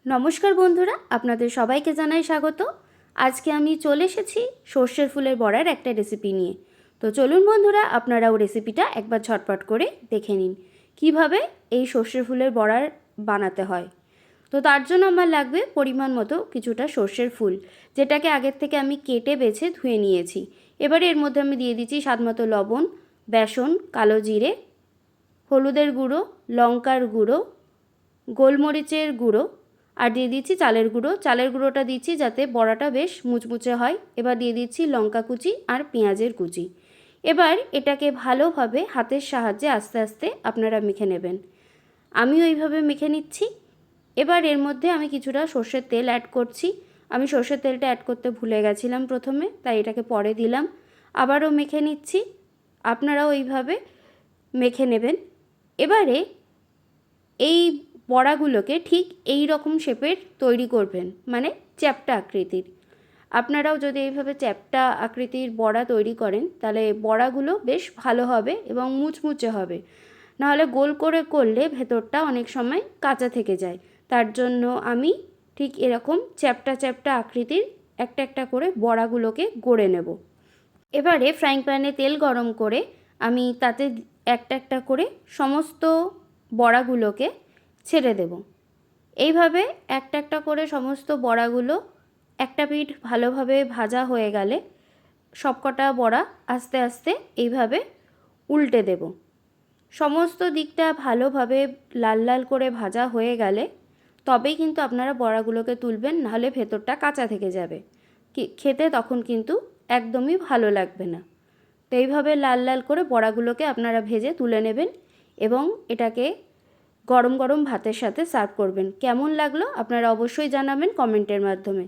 নমস্কার বন্ধুরা, আপনাদের সবাইকে জানাই স্বাগত। আজকে আমি চলে এসেছি সর্ষের ফুলের বড়ার একটা রেসিপি নিয়ে। তো চলুন বন্ধুরা, আপনারাও রেসিপিটা একবার ঝটপট করে দেখে নিন কিভাবে এই সর্ষের ফুলের বড়ার বানাতে হয়। তো তার জন্য আমার লাগবে পরিমাণ মতো কিছুটা সর্ষের ফুল, যেটাকে আগের থেকে আমি কেটে বেছে ধুয়ে নিয়েছি। এবারে এর মধ্যে আমি দিয়ে দিচ্ছি স্বাদমতো লবণ, বেসন, কালো জিরে, হলুদের গুঁড়ো, লঙ্কার গুঁড়ো, গোলমরিচের গুঁড়ো আর দিয়ে দিচ্ছি চালের গুঁড়ো। চালের গুঁড়োটা দিচ্ছি যাতে বড়াটা বেশ মুচমুচে হয়। এবার দিয়ে দিচ্ছি লঙ্কা কুচি আর পেঁয়াজের কুচি। এবার এটাকে ভালোভাবে হাতের সাহায্যে আস্তে আস্তে আপনারা মেখে নেবেন। আমিও এইভাবে মেখে নিচ্ছি। এবার এর মধ্যে আমি কিছুটা সর্ষের তেল অ্যাড করছি। আমি সর্ষের তেলটা অ্যাড করতে ভুলে গেছিলাম প্রথমে, তাই এটাকে পরে দিলাম। আবারও মেখে নিচ্ছি। আপনারাও এইভাবে মেখে নেবেন। এবারে এই বড়াগুলোকে ঠিক এই রকম শেপের তৈরি করবেন, মানে চ্যাপ্টা আকৃতির। আপনারাও যদি এইভাবে চ্যাপ্টা আকৃতির বড়া তৈরি করেন তাহলে বড়াগুলো বেশ ভালো হবে এবং মুচমুচে হবে। নাহলে গোল করে করলে ভেতরটা অনেক সময় কাঁচা থেকে যায়। তার জন্য আমি ঠিক এরকম চ্যাপ্টা চ্যাপ্টা আকৃতির একটা একটা করে বড়াগুলোকে গড়ে নেব। এবারে ফ্রাইং প্যানে তেল গরম করে আমি তাতে একটা একটা করে সমস্ত বড়াগুলোকে ছেড়ে দেব। এইভাবে একটা একটা করে সমস্ত বড়াগুলো একটা পিঠ ভালোভাবে ভাজা হয়ে গেলে সবকটা বড়া আস্তে আস্তে এইভাবে উল্টে দেব। সমস্ত দিকটা ভালোভাবে লাল লাল করে ভাজা হয়ে গেলে তবেই কিন্তু আপনারা বড়াগুলোকে তুলবেন, নাহলে ভেতরটা কাঁচা থেকে যাবে, খেতে তখন কিন্তু একদমই ভালো লাগবে না। তো এইভাবে লাল লাল করে বড়াগুলোকে আপনারা ভেজে তুলে নেবেন এবং এটাকে গরম গরম ভাতের সাথে সার্ভ করবেন। কেমন লাগলো আপনারা অবশ্যই জানাবেন কমেন্টের মাধ্যমে।